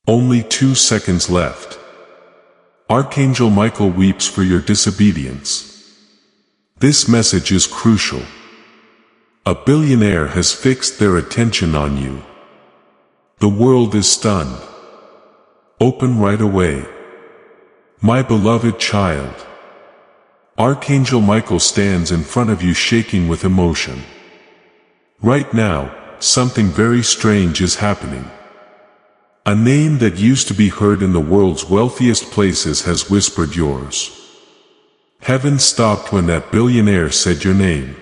Only 2 seconds left. Archangel Michael weeps for your disobedience. This message is crucial. A billionaire has fixed their attention on you. The world is stunned. Open right away. My beloved child. Archangel Michael stands in front of you shaking with emotion. Right now, something very strange is happening. A name that used to be heard in the world's wealthiest places has whispered yours. Heaven stopped when that billionaire said your name.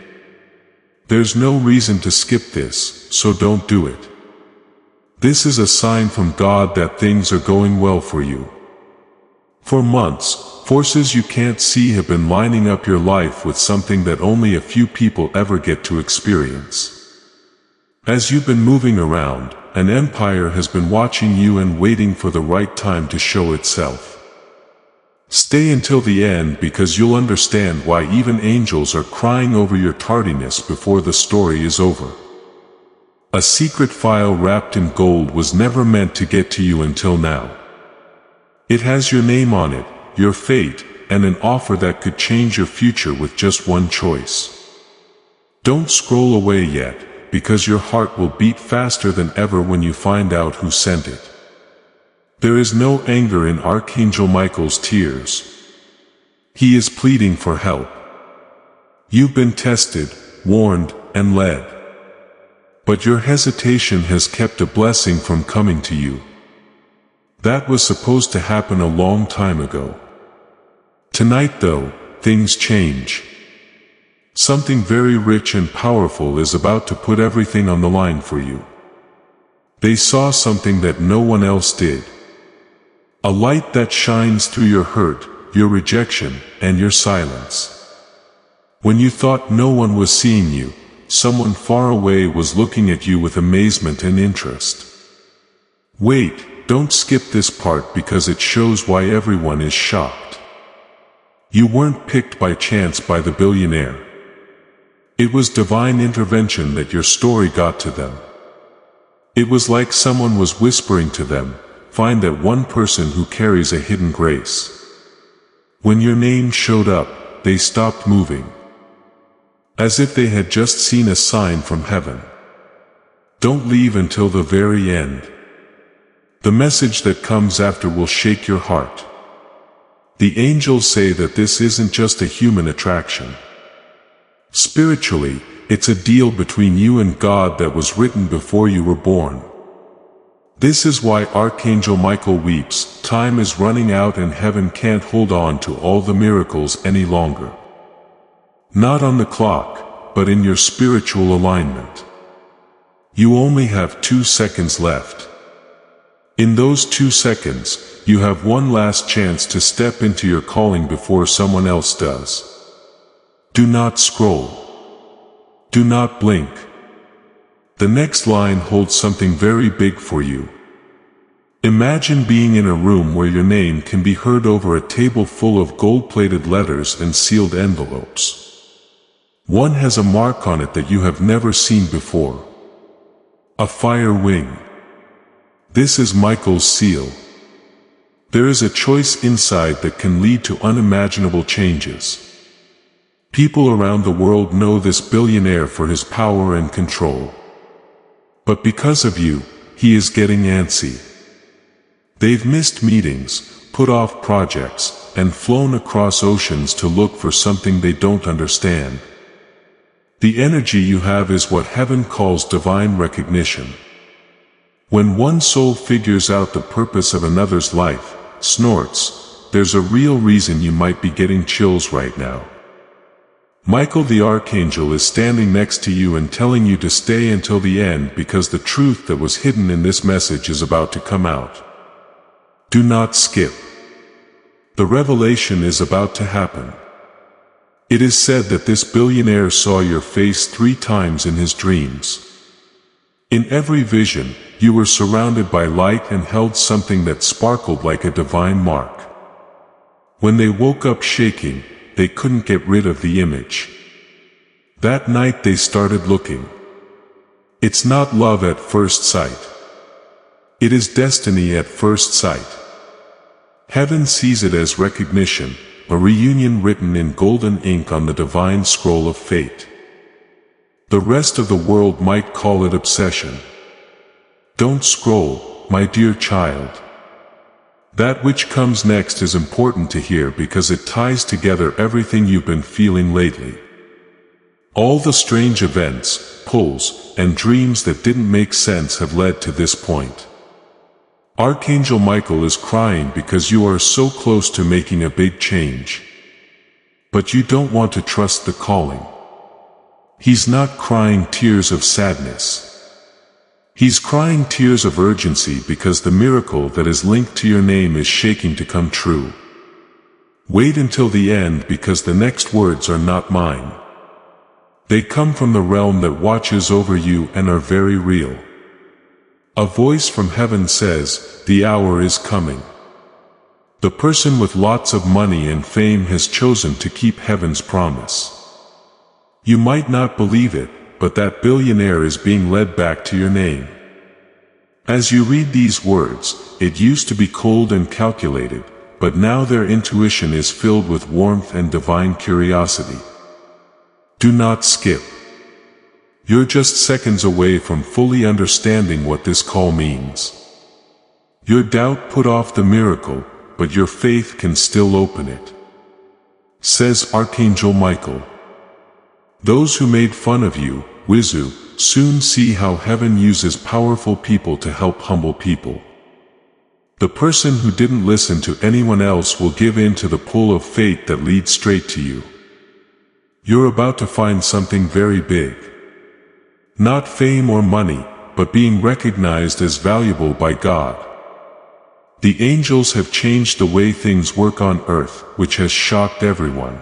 There's no reason to skip this, so don't do it. This is a sign from God that things are going well for you. For months, forces you can't see have been lining up your life with something that only a few people ever get to experience. As you've been moving around, an empire has been watching you and waiting for the right time to show itself. Stay until the end because you'll understand why even angels are crying over your tardiness before the story is over. A secret file wrapped in gold was never meant to get to you until now. It has your name on it, your fate, and an offer that could change your future with just one choice. Don't scroll away yet, because your heart will beat faster than ever when you find out who sent it. There is no anger in Archangel Michael's tears. He is pleading for help. You've been tested, warned, and led. But your hesitation has kept a blessing from coming to you. That was supposed to happen a long time ago. Tonight though, things change. Something very rich and powerful is about to put everything on the line for you. They saw something that no one else did. A light that shines through your hurt, your rejection, and your silence. When you thought no one was seeing you, someone far away was looking at you with amazement and interest. Wait, don't skip this part because it shows why everyone is shocked. You weren't picked by chance by the billionaire. It was divine intervention that your story got to them. It was like someone was whispering to them, find that one person who carries a hidden grace. When your name showed up, they stopped moving. As if they had just seen a sign from heaven. Don't leave until the very end. The message that comes after will shake your heart. The angels say that this isn't just a human attraction. Spiritually, it's a deal between you and God that was written before you were born. This is why Archangel Michael weeps. Time is running out and heaven can't hold on to all the miracles any longer. Not on the clock, but in your spiritual alignment. You only have 2 seconds left. In those 2 seconds, you have one last chance to step into your calling before someone else does. Do not scroll. Do not blink. The next line holds something very big for you. Imagine being in a room where your name can be heard over a table full of gold-plated letters and sealed envelopes. One has a mark on it that you have never seen before. A fire wing. This is Michael's seal. There is a choice inside that can lead to unimaginable changes. People around the world know this billionaire for his power and control. But because of you, he is getting antsy. They've missed meetings, put off projects, and flown across oceans to look for something they don't understand. The energy you have is what heaven calls divine recognition. When one soul figures out the purpose of another's life, snorts, there's a real reason you might be getting chills right now. Michael the Archangel is standing next to you and telling you to stay until the end because the truth that was hidden in this message is about to come out. Do not skip. The revelation is about to happen. It is said that this billionaire saw your face 3 times in his dreams. In every vision, you were surrounded by light and held something that sparkled like a divine mark. When they woke up shaking, they couldn't get rid of the image. That night they started looking. It's not love at first sight. It is destiny at first sight. Heaven sees it as recognition, a reunion written in golden ink on the divine scroll of fate. The rest of the world might call it obsession. Don't scroll, my dear child. That which comes next is important to hear because it ties together everything you've been feeling lately. All the strange events, pulls, and dreams that didn't make sense have led to this point. Archangel Michael is crying because you are so close to making a big change. But you don't want to trust the calling. He's not crying tears of sadness. He's crying tears of urgency because the miracle that is linked to your name is shaking to come true. Wait until the end because the next words are not mine. They come from the realm that watches over you and are very real. A voice from heaven says, "The hour is coming." The person with lots of money and fame has chosen to keep heaven's promise. You might not believe it, but that billionaire is being led back to your name. As you read these words, it used to be cold and calculated, but now their intuition is filled with warmth and divine curiosity. Do not skip. You're just seconds away from fully understanding what this call means. Your doubt put off the miracle, but your faith can still open it. Says Archangel Michael. Those who made fun of you, Wizu, soon see how heaven uses powerful people to help humble people. The person who didn't listen to anyone else will give in to the pull of fate that leads straight to you. You're about to find something very big. Not fame or money, but being recognized as valuable by God. The angels have changed the way things work on earth, which has shocked everyone.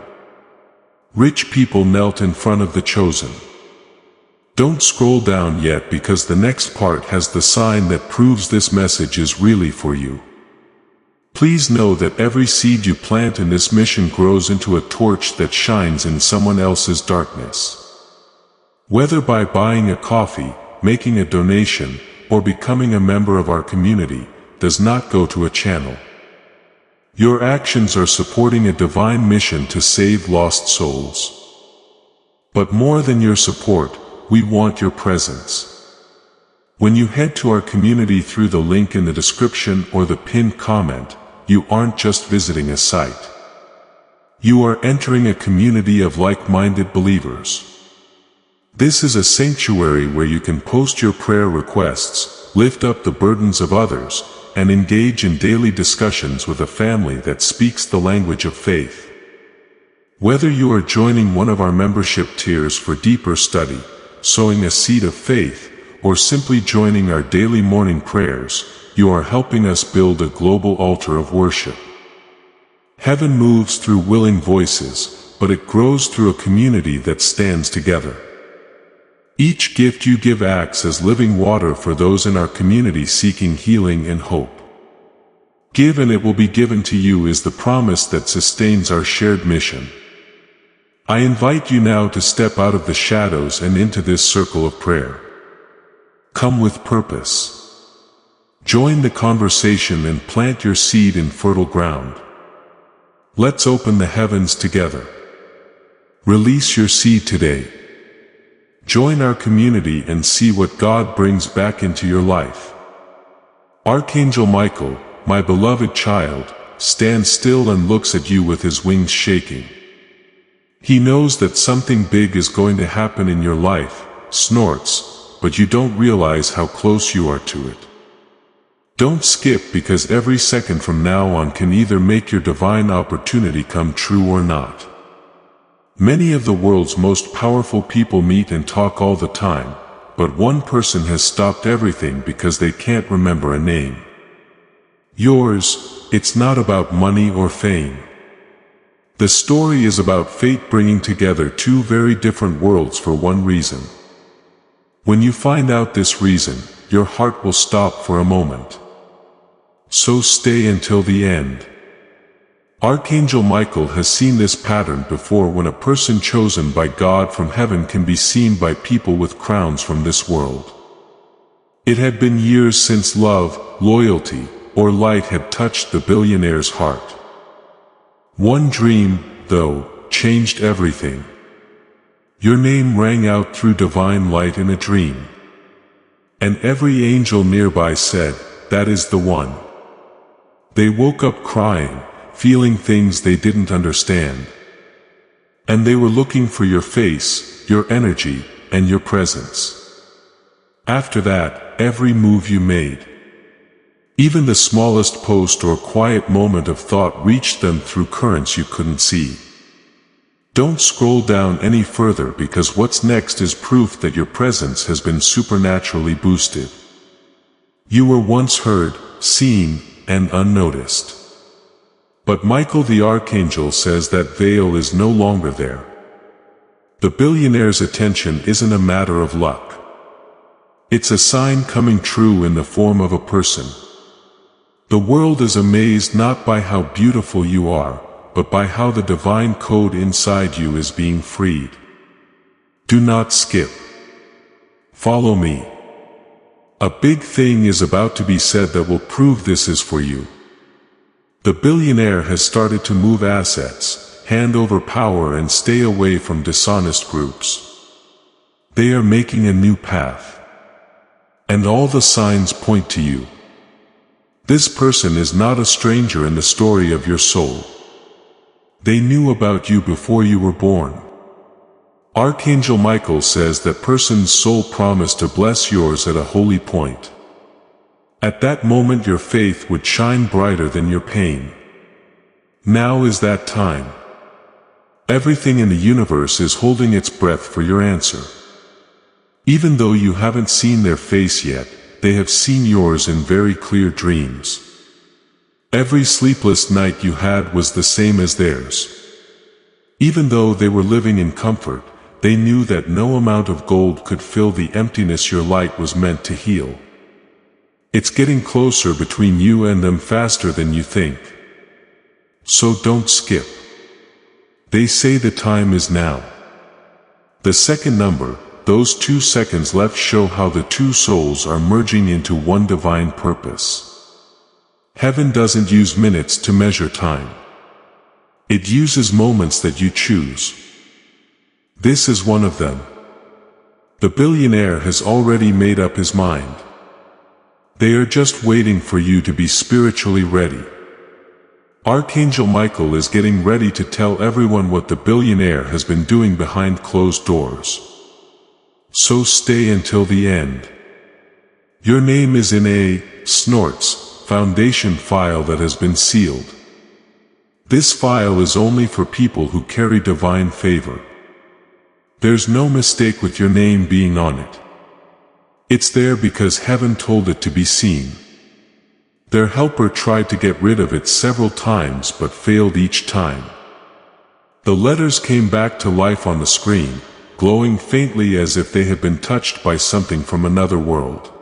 Rich people knelt in front of the chosen. Don't scroll down yet because the next part has the sign that proves this message is really for you. Please know that every seed you plant in this mission grows into a torch that shines in someone else's darkness. Whether by buying a coffee, making a donation, or becoming a member of our community, does not go to a channel. Your actions are supporting a divine mission to save lost souls. But more than your support, we want your presence. When you head to our community through the link in the description or the pinned comment, you aren't just visiting a site. You are entering a community of like-minded believers. This is a sanctuary where you can post your prayer requests, lift up the burdens of others, and engage in daily discussions with a family that speaks the language of faith. Whether you are joining one of our membership tiers for deeper study, sowing a seed of faith, or simply joining our daily morning prayers, you are helping us build a global altar of worship. Heaven moves through willing voices, but it grows through a community that stands together. Each gift you give acts as living water for those in our community seeking healing and hope. Give and it will be given to you is the promise that sustains our shared mission. I invite you now to step out of the shadows and into this circle of prayer. Come with purpose. Join the conversation and plant your seed in fertile ground. Let's open the heavens together. Release your seed today. Join our community and see what God brings back into your life. Archangel Michael, my beloved child, stands still and looks at you with his wings shaking. He knows that something big is going to happen in your life, snorts, but you don't realize how close you are to it. Don't skip because every second from now on can either make your divine opportunity come true or not. Many of the world's most powerful people meet and talk all the time, but one person has stopped everything because they can't remember a name. Yours, it's not about money or fame. The story is about fate bringing together two very different worlds for one reason. When you find out this reason, your heart will stop for a moment. So stay until the end. Archangel Michael has seen this pattern before when a person chosen by God from heaven can be seen by people with crowns from this world. It had been years since love, loyalty, or light had touched the billionaire's heart. One dream, though, changed everything. Your name rang out through divine light in a dream. And every angel nearby said, "That is the one." They woke up crying, feeling things they didn't understand. And they were looking for your face, your energy, and your presence. After that, every move you made, even the smallest post or quiet moment of thought, reached them through currents you couldn't see. Don't scroll down any further, because what's next is proof that your presence has been supernaturally boosted. You were once heard, seen, and unnoticed. But Michael the Archangel says that veil is no longer there. The billionaire's attention isn't a matter of luck. It's a sign coming true in the form of a person. The world is amazed not by how beautiful you are, but by how the divine code inside you is being freed. Do not skip. Follow me. A big thing is about to be said that will prove this is for you. The billionaire has started to move assets, hand over power, and stay away from dishonest groups. They are making a new path. And all the signs point to you. This person is not a stranger in the story of your soul. They knew about you before you were born. Archangel Michael says that person's soul promised to bless yours at a holy point. At that moment your faith would shine brighter than your pain. Now is that time. Everything in the universe is holding its breath for your answer. Even though you haven't seen their face yet, they have seen yours in very clear dreams. Every sleepless night you had was the same as theirs. Even though they were living in comfort, they knew that no amount of gold could fill the emptiness your light was meant to heal. It's getting closer between you and them, faster than you think. So don't skip. They say the time is now. The second number, those 2 seconds left, show how the two souls are merging into one divine purpose. Heaven doesn't use minutes to measure time. It uses moments that you choose. This is one of them. The billionaire has already made up his mind. They are just waiting for you to be spiritually ready. Archangel Michael is getting ready to tell everyone what the billionaire has been doing behind closed doors. So stay until the end. Your name is in a snorts foundation file that has been sealed. This file is only for people who carry divine favor. There's no mistake with your name being on it. It's there because heaven told it to be seen. Their helper tried to get rid of it several times but failed each time. The letters came back to life on the screen, glowing faintly as if they had been touched by something from another world.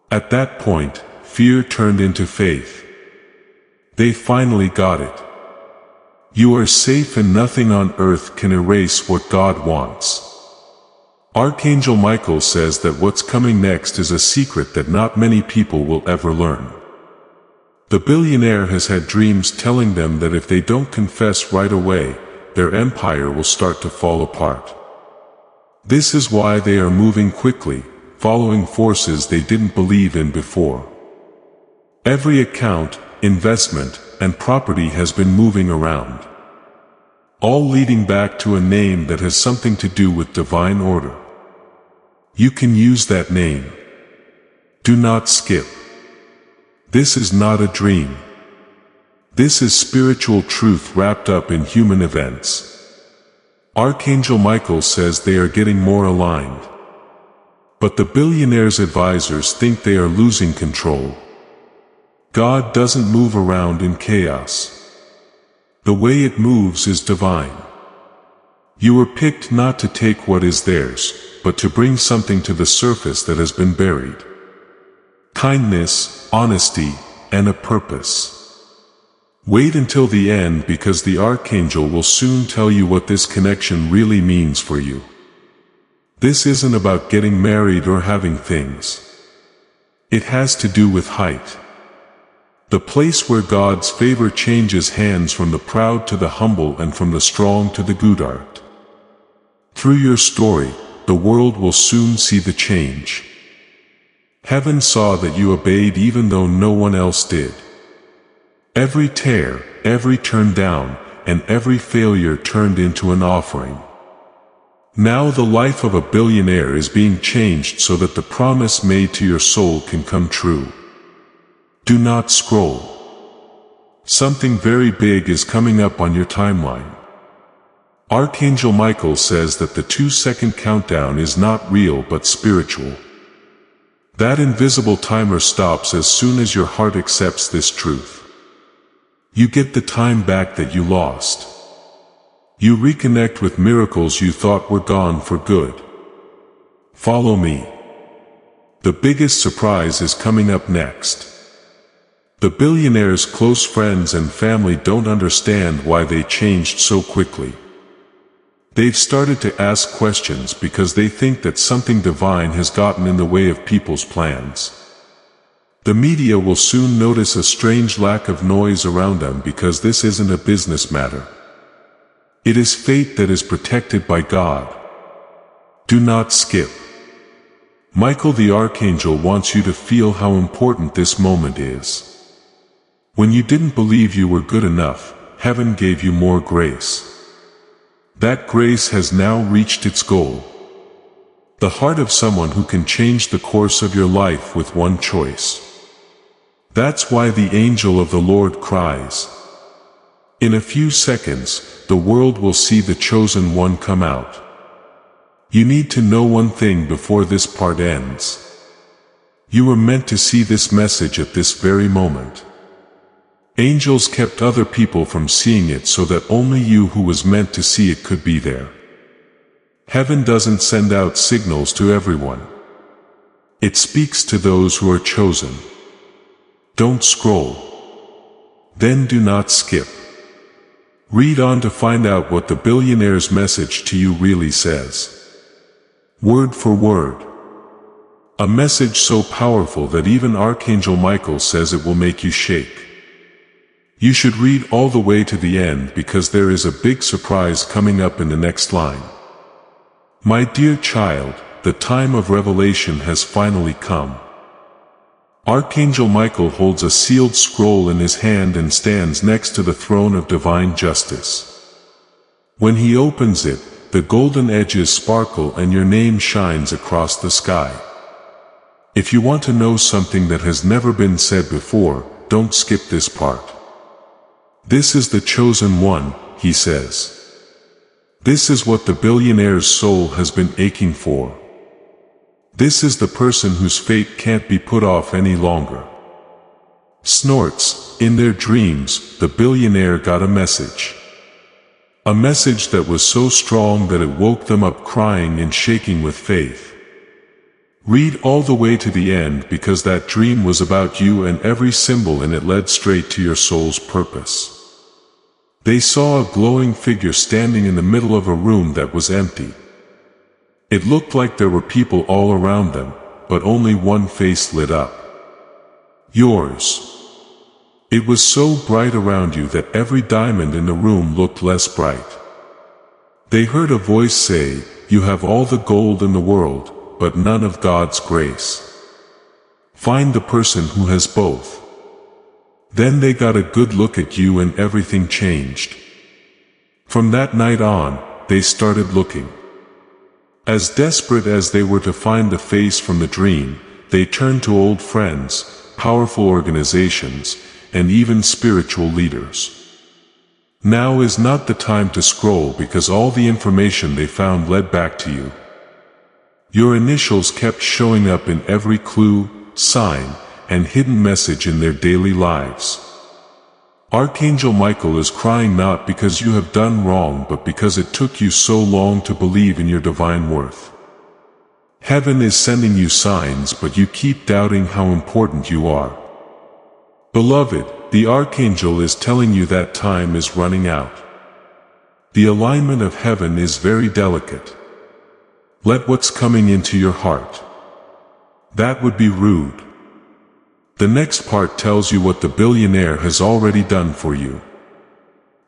At that point, fear turned into faith. They finally got it. You are safe and nothing on earth can erase what God wants. Archangel Michael says that what's coming next is a secret that not many people will ever learn. The billionaire has had dreams telling them that if they don't confess right away, their empire will start to fall apart. This is why they are moving quickly, following forces they didn't believe in before. Every account, investment, and property has been moving around, all leading back to a name that has something to do with divine order. You can use that name. Do not skip. This is not a dream. This is spiritual truth wrapped up in human events. Archangel Michael says they are getting more aligned. But the billionaire's advisors think they are losing control. God doesn't move around in chaos. The way it moves is divine. You were picked not to take what is theirs, but to bring something to the surface that has been buried. Kindness, honesty, and a purpose. Wait until the end, because the Archangel will soon tell you what this connection really means for you. This isn't about getting married or having things. It has to do with height. The place where God's favor changes hands from the proud to the humble and from the strong to the good. Through your story, the world will soon see the change. Heaven saw that you obeyed even though no one else did. Every tear, every turn down, and every failure turned into an offering. Now the life of a billionaire is being changed so that the promise made to your soul can come true. Do not scroll. Something very big is coming up on your timeline. Archangel Michael says that the 2-second countdown is not real but spiritual. That invisible timer stops as soon as your heart accepts this truth. You get the time back that you lost. You reconnect with miracles you thought were gone for good. Follow me. The biggest surprise is coming up next. The billionaire's close friends and family don't understand why they changed so quickly. They've started to ask questions because they think that something divine has gotten in the way of people's plans. The media will soon notice a strange lack of noise around them because this isn't a business matter. It is fate that is protected by God. Do not skip. Michael the Archangel wants you to feel how important this moment is. When you didn't believe you were good enough, heaven gave you more grace. That grace has now reached its goal. The heart of someone who can change the course of your life with one choice. That's why the angel of the Lord cries. In a few seconds, the world will see the chosen one come out. You need to know one thing before this part ends. You were meant to see this message at this very moment. Angels kept other people from seeing it so that only you who was meant to see it could be there. Heaven doesn't send out signals to everyone. It speaks to those who are chosen. Don't scroll. Then do not skip. Read on to find out what the billionaire's message to you really says. Word for word. A message so powerful that even Archangel Michael says it will make you shake. You should read all the way to the end because there is a big surprise coming up in the next line. My dear child, the time of revelation has finally come. Archangel Michael holds a sealed scroll in his hand and stands next to the throne of divine justice. When he opens it, the golden edges sparkle and your name shines across the sky. If you want to know something that has never been said before, don't skip this part. This is the chosen one, he says. This is what the billionaire's soul has been aching for. This is the person whose fate can't be put off any longer. Snorts, in their dreams, the billionaire got a message. A message that was so strong that it woke them up crying and shaking with faith. Read all the way to the end because that dream was about you and every symbol in it led straight to your soul's purpose. They saw a glowing figure standing in the middle of a room that was empty. It looked like there were people all around them, but only one face lit up. Yours. It was so bright around you that every diamond in the room looked less bright. They heard a voice say, "You have all the gold in the world, but none of God's grace. Find the person who has both." Then they got a good look at you and everything changed. From that night on, they started looking. As desperate as they were to find the face from the dream, they turned to old friends, powerful organizations, and even spiritual leaders. Now is not the time to scroll because all the information they found led back to you. Your initials kept showing up in every clue, sign, and hidden message in their daily lives. Archangel Michael is crying not because you have done wrong but because it took you so long to believe in your divine worth. Heaven is sending you signs but you keep doubting how important you are. Beloved, the Archangel is telling you that time is running out. The alignment of heaven is very delicate. Let what's coming into your heart. That would be rude. The next part tells you what the billionaire has already done for you.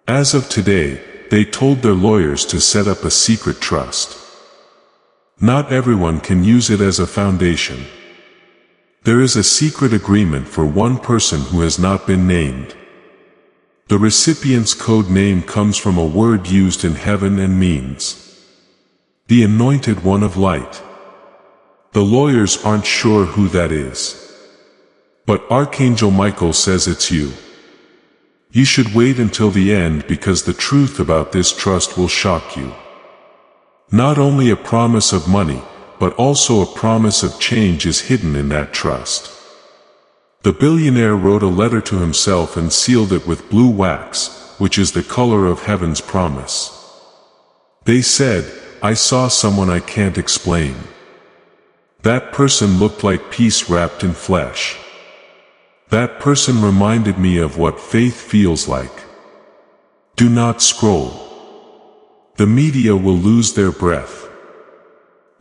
As of today, they told their lawyers to set up a secret trust. Not everyone can use it as a foundation. There is a secret agreement for one person who has not been named. The recipient's code name comes from a word used in heaven and means the Anointed One of Light. The lawyers aren't sure who that is. But Archangel Michael says it's you. You should wait until the end because the truth about this trust will shock you. Not only a promise of money, but also a promise of change is hidden in that trust. The billionaire wrote a letter to himself and sealed it with blue wax, which is the color of heaven's promise. They said, "I saw someone I can't explain. That person looked like peace wrapped in flesh. That person reminded me of what faith feels like." Do not scroll. The media will lose their breath.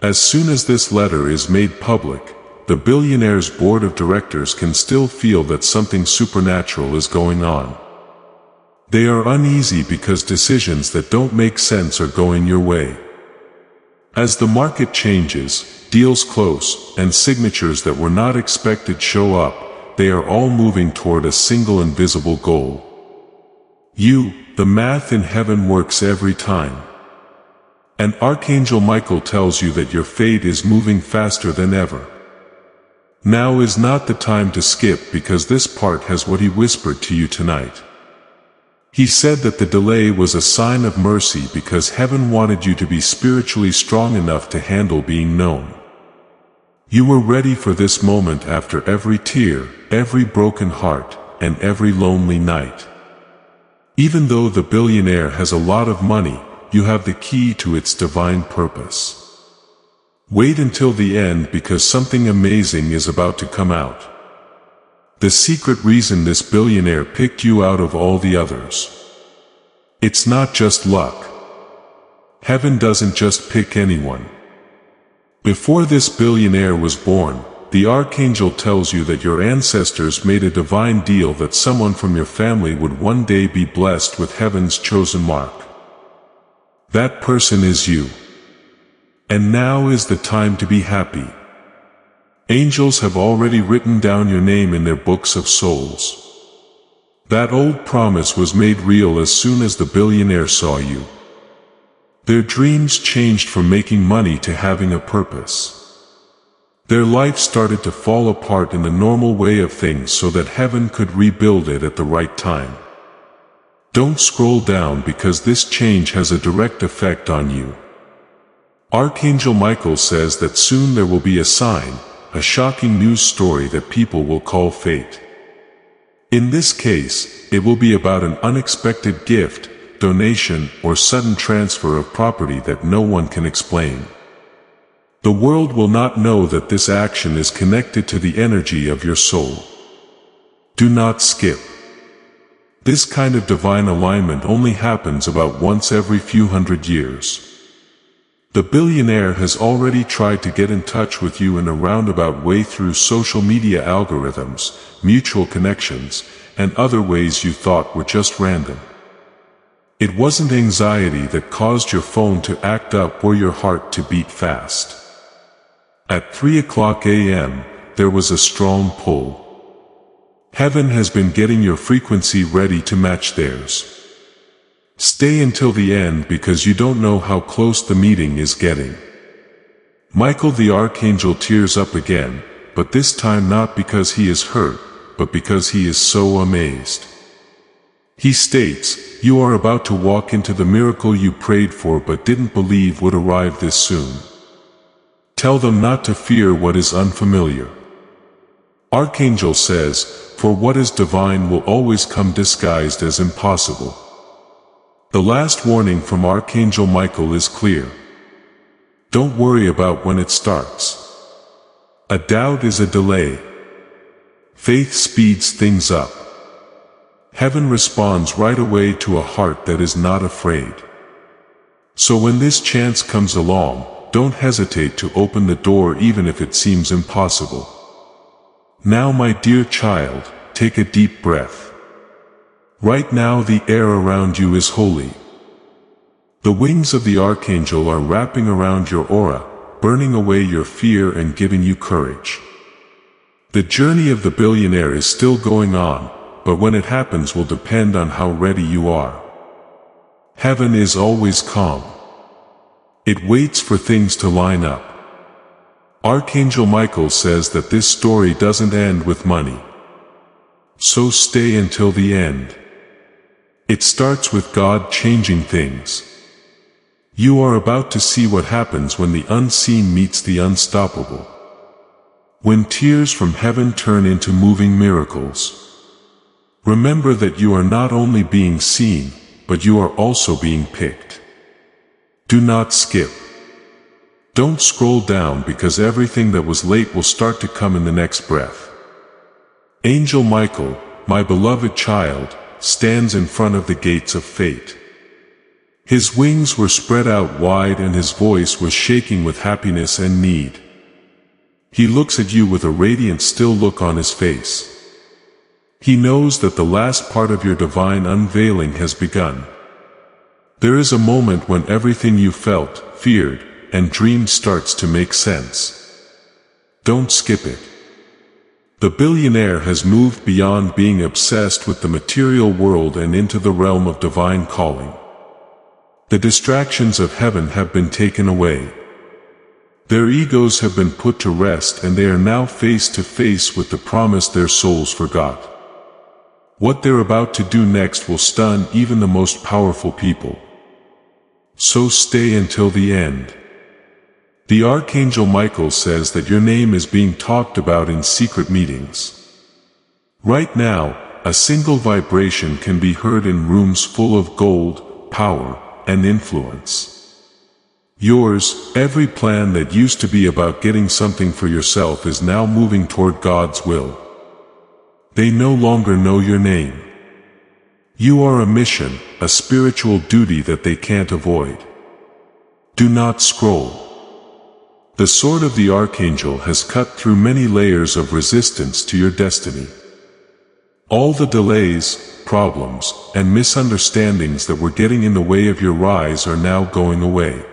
As soon as this letter is made public, the billionaire's board of directors can still feel that something supernatural is going on. They are uneasy because decisions that don't make sense are going your way. As the market changes, deals close, and signatures that were not expected show up, they are all moving toward a single invisible goal. The math in heaven works every time. And Archangel Michael tells you that your fate is moving faster than ever. Now is not the time to skip because this part has what he whispered to you tonight. He said that the delay was a sign of mercy because heaven wanted you to be spiritually strong enough to handle being known. You were ready for this moment after every tear, every broken heart, and every lonely night. Even though the billionaire has a lot of money, you have the key to its divine purpose. Wait until the end because something amazing is about to come out. The secret reason this billionaire picked you out of all the others. It's not just luck. Heaven doesn't just pick anyone. Before this billionaire was born, the Archangel tells you that your ancestors made a divine deal that someone from your family would one day be blessed with heaven's chosen mark. That person is you. And now is the time to be happy. Angels have already written down your name in their books of souls. That old promise was made real as soon as the billionaire saw you. Their dreams changed from making money to having a purpose. Their life started to fall apart in the normal way of things so that heaven could rebuild it at the right time. Don't scroll down because this change has a direct effect on you. Archangel Michael says that soon there will be a sign, a shocking news story that people will call fate. In this case, it will be about an unexpected gift, donation, or sudden transfer of property that no one can explain. The world will not know that this action is connected to the energy of your soul. Do not skip. This kind of divine alignment only happens about once every few hundred years. The billionaire has already tried to get in touch with you in a roundabout way through social media algorithms, mutual connections, and other ways you thought were just random. It wasn't anxiety that caused your phone to act up or your heart to beat fast. At 3:00 a.m., there was a strong pull. Heaven has been getting your frequency ready to match theirs. Stay until the end because you don't know how close the meeting is getting. Michael the Archangel tears up again, but this time not because he is hurt, but because he is so amazed. He states, "You are about to walk into the miracle you prayed for but didn't believe would arrive this soon. Tell them not to fear what is unfamiliar." Archangel says, "For what is divine will always come disguised as impossible." The last warning from Archangel Michael is clear. Don't worry about when it starts. A doubt is a delay. Faith speeds things up. Heaven responds right away to a heart that is not afraid. So when this chance comes along, don't hesitate to open the door even if it seems impossible. Now my dear child, take a deep breath. Right now the air around you is holy. The wings of the Archangel are wrapping around your aura, burning away your fear and giving you courage. The journey of the billionaire is still going on, but when it happens will depend on how ready you are. Heaven is always calm. It waits for things to line up. Archangel Michael says that this story doesn't end with money. So stay until the end. It starts with God changing things. You are about to see what happens when the unseen meets the unstoppable. When tears from heaven turn into moving miracles. Remember that you are not only being seen, but you are also being picked. Do not skip. Don't scroll down because everything that was late will start to come in the next breath. Angel Michael, my beloved child, stands in front of the gates of fate. His wings were spread out wide and his voice was shaking with happiness and need. He looks at you with a radiant still look on his face. He knows that the last part of your divine unveiling has begun. There is a moment when everything you felt, feared, and dreamed starts to make sense. Don't skip it. The billionaire has moved beyond being obsessed with the material world and into the realm of divine calling. The distractions of heaven have been taken away. Their egos have been put to rest and they are now face to face with the promise their souls forgot. What they're about to do next will stun even the most powerful people. So stay until the end. The Archangel Michael says that your name is being talked about in secret meetings. Right now, a single vibration can be heard in rooms full of gold, power, and influence. Yours, every plan that used to be about getting something for yourself is now moving toward God's will. They no longer know your name. You are a mission, a spiritual duty that they can't avoid. Do not scroll. The sword of the Archangel has cut through many layers of resistance to your destiny. All the delays, problems, and misunderstandings that were getting in the way of your rise are now going away.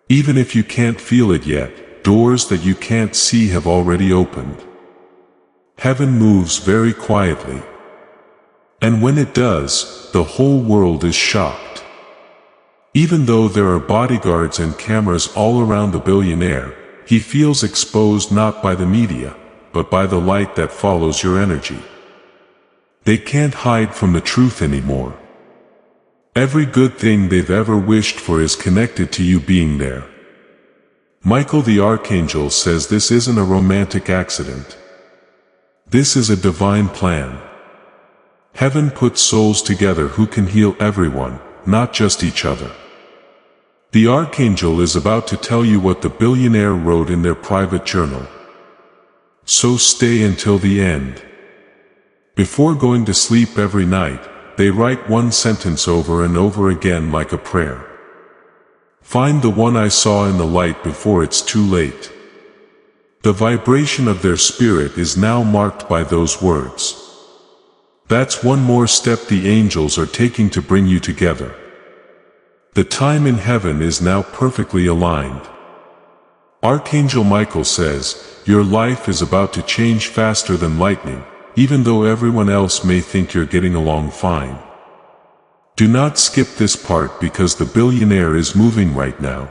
Even if you can't feel it yet, doors that you can't see have already opened. Heaven moves very quietly. And when it does, the whole world is shocked. Even though there are bodyguards and cameras all around the billionaire, he feels exposed not by the media, but by the light that follows your energy. They can't hide from the truth anymore. Every good thing they've ever wished for is connected to you being there. Michael the Archangel says this isn't a romantic accident. This is a divine plan. Heaven puts souls together who can heal everyone, not just each other. The Archangel is about to tell you what the billionaire wrote in their private journal. So stay until the end. Before going to sleep every night, they write one sentence over and over again like a prayer. Find the one I saw in the light before it's too late. The vibration of their spirit is now marked by those words. That's one more step the angels are taking to bring you together. The time in heaven is now perfectly aligned. Archangel Michael says, your life is about to change faster than lightning, even though everyone else may think you're getting along fine. Do not skip this part because the billionaire is moving right now.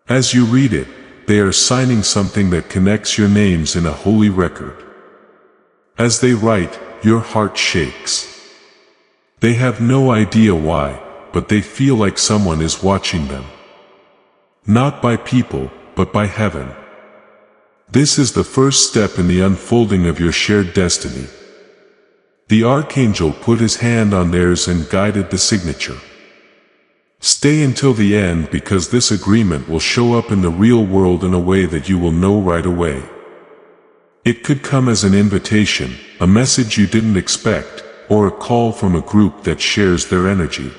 As you read it, they are signing something that connects your names in a holy record. As they write, your heart shakes. They have no idea why, but they feel like someone is watching them. Not by people, but by heaven. This is the first step in the unfolding of your shared destiny. The Archangel put his hand on theirs and guided the signature. Stay until the end because this agreement will show up in the real world in a way that you will know right away. It could come as an invitation, a message you didn't expect, or a call from a group that shares their energy.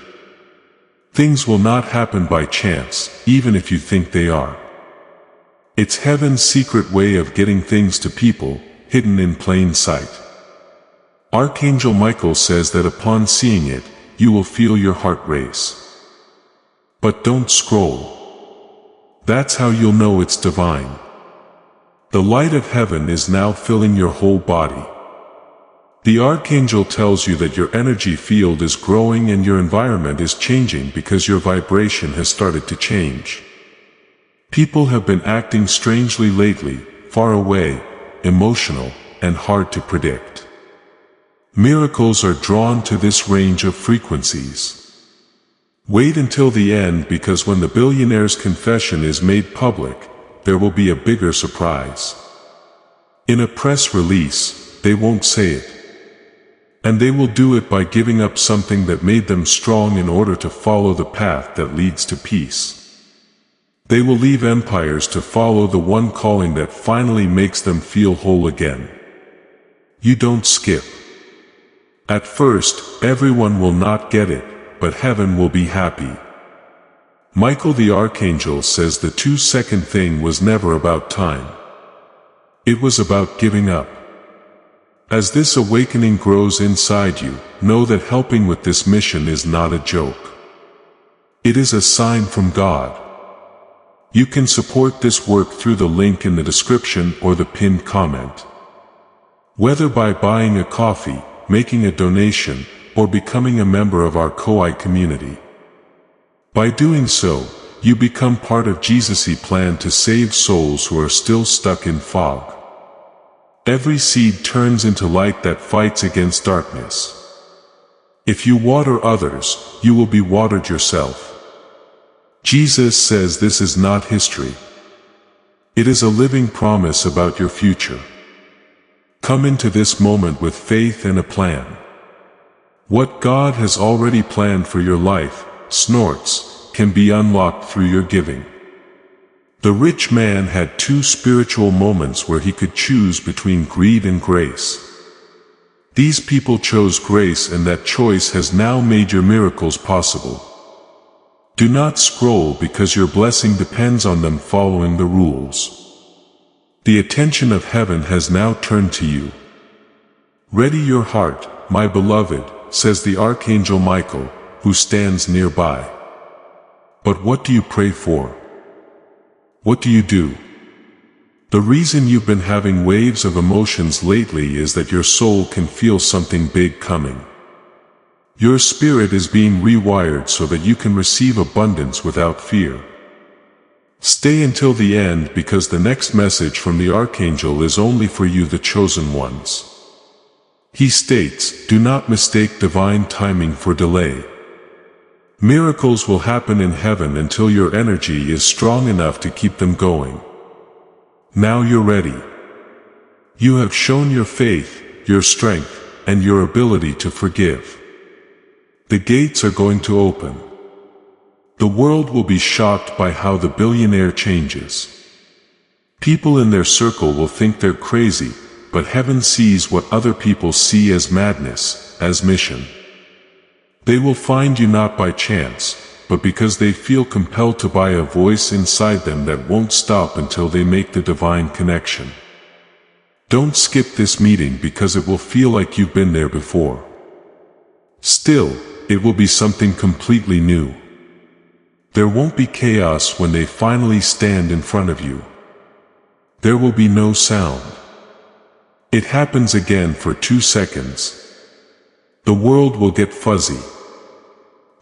Things will not happen by chance, even if you think they are. It's heaven's secret way of getting things to people, hidden in plain sight. Archangel Michael says that upon seeing it, you will feel your heart race. But don't scroll. That's how you'll know it's divine. The light of heaven is now filling your whole body. The Archangel tells you that your energy field is growing and your environment is changing because your vibration has started to change. People have been acting strangely lately, far away, emotional, and hard to predict. Miracles are drawn to this range of frequencies. Wait until the end, because when the billionaire's confession is made public, there will be a bigger surprise. In a press release, they won't say it. And they will do it by giving up something that made them strong in order to follow the path that leads to peace. They will leave empires to follow the one calling that finally makes them feel whole again. You don't skip. At first, everyone will not get it, but heaven will be happy. Michael the Archangel says the 2-second thing was never about time. It was about giving up. As this awakening grows inside you, know that helping with this mission is not a joke. It is a sign from God. You can support this work through the link in the description or the pinned comment. Whether by buying a coffee, making a donation, or becoming a member of our Koi community. By doing so, you become part of Jesus' plan to save souls who are still stuck in fog. Every seed turns into light that fights against darkness. If you water others, you will be watered yourself. Jesus says this is not history. It is a living promise about your future. Come into this moment with faith and a plan. What God has already planned for your life, snorts, can be unlocked through your giving. The rich man had 2 spiritual moments where he could choose between greed and grace. These people chose grace, and that choice has now made your miracles possible. Do not scroll, because your blessing depends on them following the rules. The attention of heaven has now turned to you. Ready your heart, my beloved, says the Archangel Michael, who stands nearby. But what do you pray for? What do you do? The reason you've been having waves of emotions lately is that your soul can feel something big coming. Your spirit is being rewired so that you can receive abundance without fear. Stay until the end, because the next message from the Archangel is only for you, the chosen ones. He states, do not mistake divine timing for delay. Miracles will happen in heaven until your energy is strong enough to keep them going. Now you're ready. You have shown your faith, your strength, and your ability to forgive. The gates are going to open. The world will be shocked by how the billionaire changes. People in their circle will think they're crazy, but heaven sees what other people see as madness, as mission. They will find you not by chance, but because they feel compelled to buy a voice inside them that won't stop until they make the divine connection. Don't skip this meeting, because it will feel like you've been there before. Still, it will be something completely new. There won't be chaos when they finally stand in front of you. There will be no sound. It happens again for 2 seconds. The world will get fuzzy.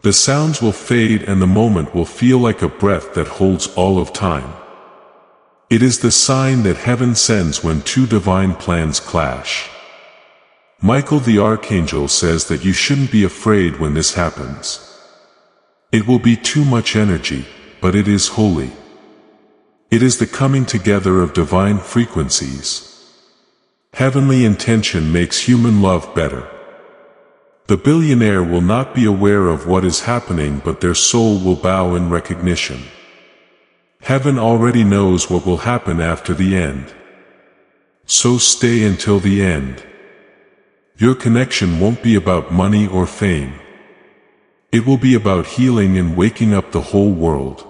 The sounds will fade, and the moment will feel like a breath that holds all of time. It is the sign that heaven sends when 2 divine plans clash. Michael the Archangel says that you shouldn't be afraid when this happens. It will be too much energy, but it is holy. It is the coming together of divine frequencies. Heavenly intention makes human love better. The billionaire will not be aware of what is happening, but their soul will bow in recognition. Heaven already knows what will happen after the end. So stay until the end. Your connection won't be about money or fame. It will be about healing and waking up the whole world.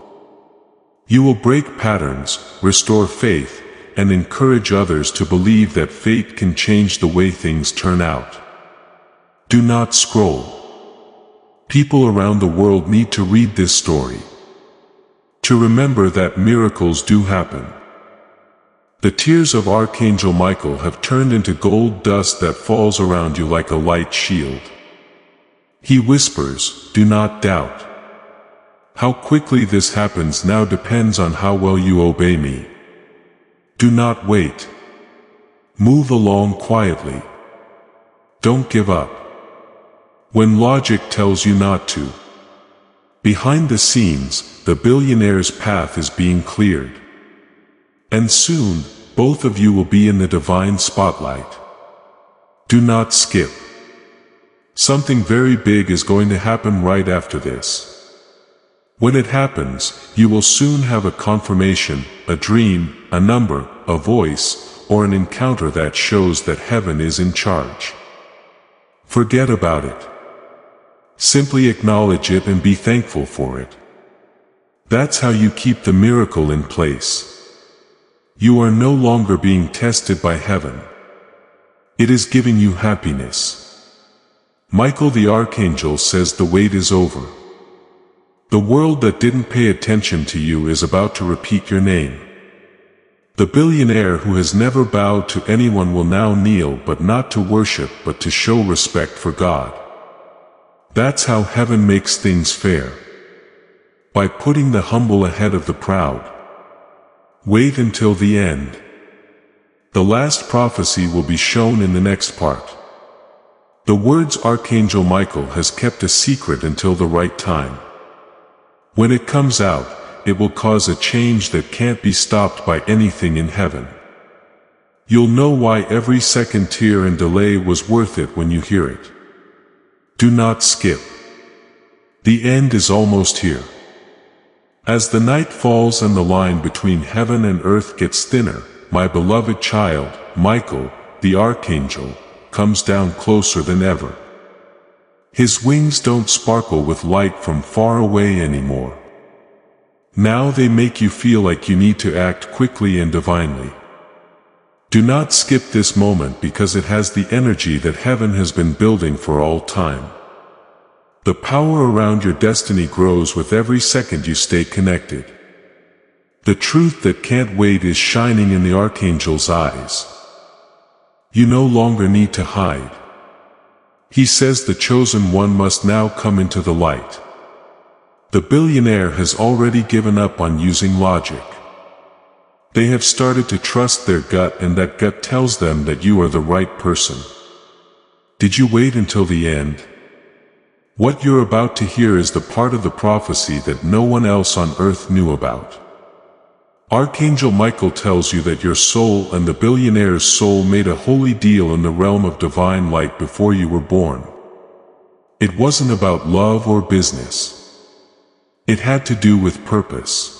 You will break patterns, restore faith, and encourage others to believe that fate can change the way things turn out. Do not scroll. People around the world need to read this story, to remember that miracles do happen. The tears of Archangel Michael have turned into gold dust that falls around you like a light shield. He whispers, "Do not doubt." How quickly this happens now depends on how well you obey me. Do not wait. Move along quietly. Don't give up when logic tells you not to. Behind the scenes, the billionaire's path is being cleared. And soon, both of you will be in the divine spotlight. Do not skip. Something very big is going to happen right after this. When it happens, you will soon have a confirmation, a dream, a number, a voice, or an encounter that shows that heaven is in charge. Forget about it. Simply acknowledge it and be thankful for it. That's how you keep the miracle in place. You are no longer being tested by heaven. It is giving you happiness. Michael the Archangel says the wait is over. The world that didn't pay attention to you is about to repeat your name. The billionaire who has never bowed to anyone will now kneel, but not to worship but to show respect for God. That's how heaven makes things fair. By putting the humble ahead of the proud. Wait until the end. The last prophecy will be shown in the next part. The words Archangel Michael has kept a secret until the right time. When it comes out, it will cause a change that can't be stopped by anything in heaven. You'll know why every second tear and delay was worth it when you hear it. Do not skip. The end is almost here. As the night falls and the line between heaven and earth gets thinner, my beloved child, Michael, the Archangel, comes down closer than ever. His wings don't sparkle with light from far away anymore. Now they make you feel like you need to act quickly and divinely. Do not skip this moment because it has the energy that heaven has been building for all time. The power around your destiny grows with every second you stay connected. The truth that can't wait is shining in the Archangel's eyes. You no longer need to hide. He says the chosen one must now come into the light. The billionaire has already given up on using logic. They have started to trust their gut, and that gut tells them that you are the right person. Did you wait until the end? What you're about to hear is the part of the prophecy that no one else on earth knew about. Archangel Michael tells you that your soul and the billionaire's soul made a holy deal in the realm of divine light before you were born. It wasn't about love or business. It had to do with purpose.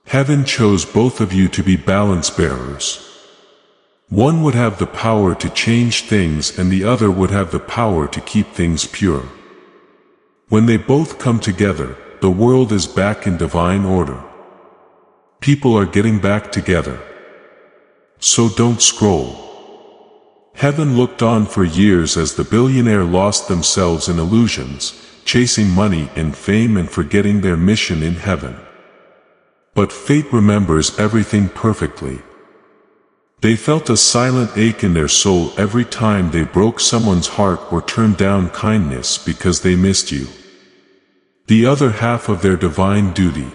Heaven chose both of you to be balance bearers. One would have the power to change things and the other would have the power to keep things pure. When they both come together, the world is back in divine order. People are getting back together. So don't scroll. Heaven looked on for years as the billionaire lost themselves in illusions, chasing money and fame and forgetting their mission in heaven. But fate remembers everything perfectly. They felt a silent ache in their soul every time they broke someone's heart or turned down kindness because they missed you. The other half of their divine duty.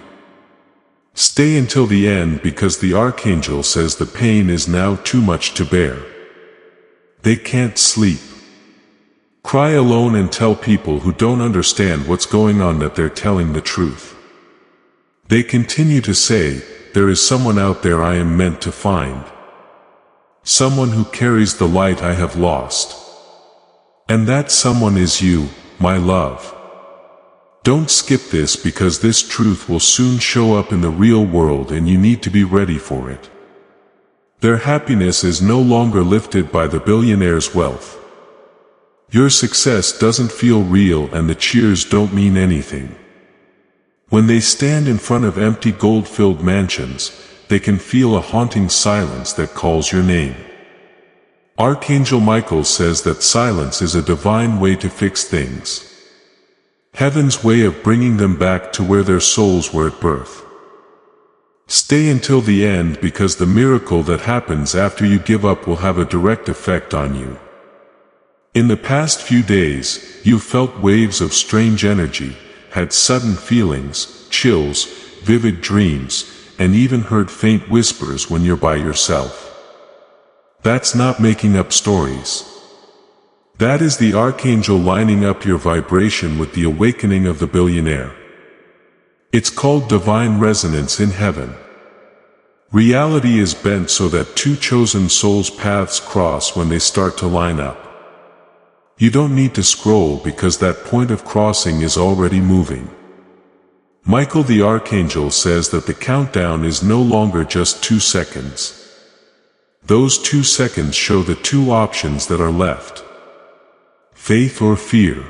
Stay until the end because the Archangel says the pain is now too much to bear. They can't sleep. Cry alone and tell people who don't understand what's going on that they're telling the truth. They continue to say, there is someone out there I am meant to find. Someone who carries the light I have lost. And that someone is you, my love. Don't skip this because this truth will soon show up in the real world and you need to be ready for it. Their happiness is no longer lifted by the billionaire's wealth. Your success doesn't feel real and the cheers don't mean anything. When they stand in front of empty gold-filled mansions, they can feel a haunting silence that calls your name. Archangel Michael says that silence is a divine way to fix things. Heaven's way of bringing them back to where their souls were at birth. Stay until the end because the miracle that happens after you give up will have a direct effect on you. In the past few days, you've felt waves of strange energy, had sudden feelings, chills, vivid dreams, and even heard faint whispers when you're by yourself. That's not making up stories. That is the Archangel lining up your vibration with the awakening of the billionaire. It's called divine resonance in heaven. Reality is bent so that two chosen souls' paths cross when they start to line up. You don't need to scroll because that point of crossing is already moving. Michael the Archangel says that the countdown is no longer just 2 seconds. Those 2 seconds show the two options that are left. Faith or fear.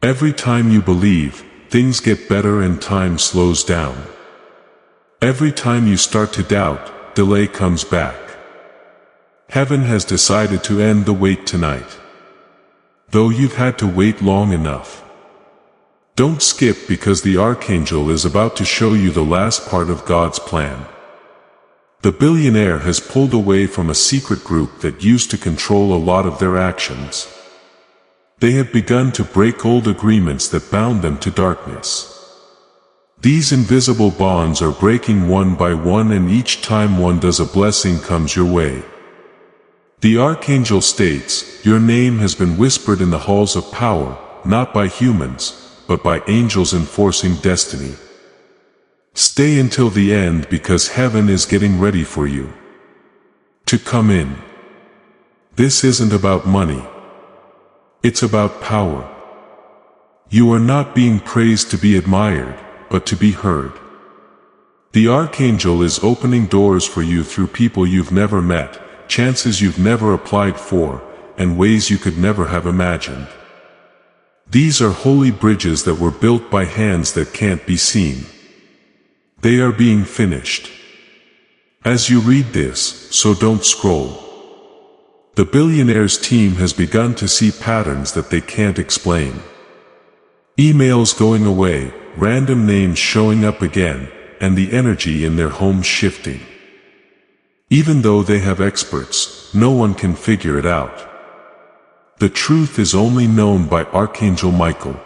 Every time you believe, things get better and time slows down. Every time you start to doubt, delay comes back. Heaven has decided to end the wait tonight. Though you've had to wait long enough. Don't skip because the Archangel is about to show you the last part of God's plan. The billionaire has pulled away from a secret group that used to control a lot of their actions. They have begun to break old agreements that bound them to darkness. These invisible bonds are breaking one by one, and each time one does, a blessing comes your way. The Archangel states, your name has been whispered in the halls of power, not by humans, but by angels enforcing destiny. Stay until the end because heaven is getting ready for you to come in. This isn't about money. It's about power. You are not being praised to be admired, but to be heard. The Archangel is opening doors for you through people you've never met, chances you've never applied for, and ways you could never have imagined. These are holy bridges that were built by hands that can't be seen. They are being finished. As you read this, so don't scroll. The billionaire's team has begun to see patterns that they can't explain. Emails going away, random names showing up again, and the energy in their homes shifting. Even though they have experts, no one can figure it out. The truth is only known by Archangel Michael.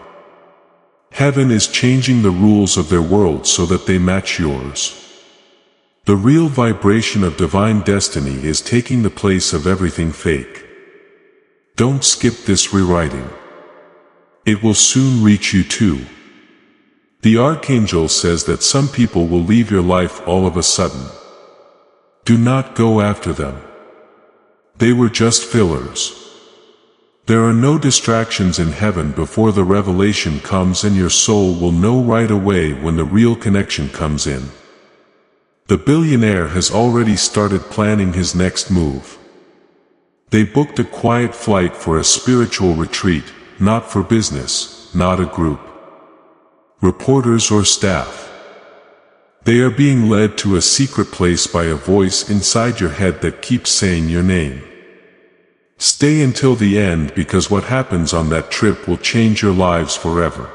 Heaven is changing the rules of their world so that they match yours. The real vibration of divine destiny is taking the place of everything fake. Don't skip this rewriting. It will soon reach you too. The Archangel says that some people will leave your life all of a sudden. Do not go after them. They were just fillers. There are no distractions in heaven before the revelation comes, and your soul will know right away when the real connection comes in. The billionaire has already started planning his next move. They booked a quiet flight for a spiritual retreat, not for business, not a group, reporters or staff. They are being led to a secret place by a voice inside your head that keeps saying your name. Stay until the end because what happens on that trip will change your lives forever.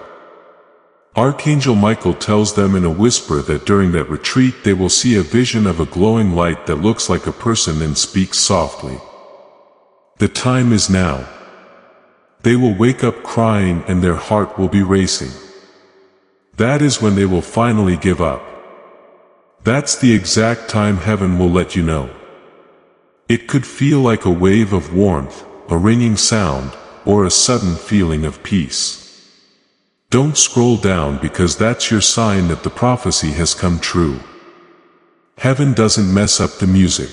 Archangel Michael tells them in a whisper that during that retreat they will see a vision of a glowing light that looks like a person and speaks softly. The time is now. They will wake up crying and their heart will be racing. That is when they will finally give up. That's the exact time heaven will let you know. It could feel like a wave of warmth, a ringing sound, or a sudden feeling of peace. Don't scroll down because that's your sign that the prophecy has come true. Heaven doesn't mess up the music.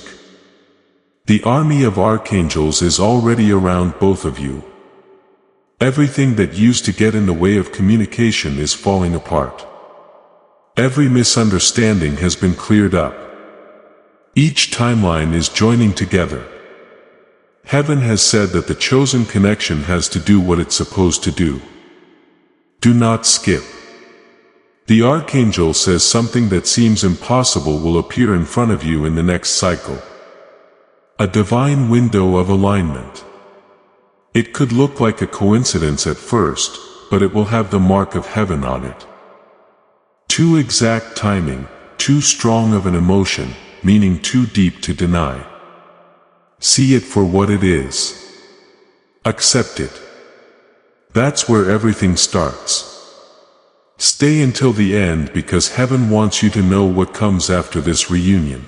The army of archangels is already around both of you. Everything that used to get in the way of communication is falling apart. Every misunderstanding has been cleared up. Each timeline is joining together. Heaven has said that the chosen connection has to do what it's supposed to do. Do not skip. The Archangel says something that seems impossible will appear in front of you in the next cycle. A divine window of alignment. It could look like a coincidence at first, but it will have the mark of heaven on it. Too exact timing, too strong of an emotion, meaning too deep to deny. See it for what it is. Accept it. That's where everything starts. Stay until the end because heaven wants you to know what comes after this reunion.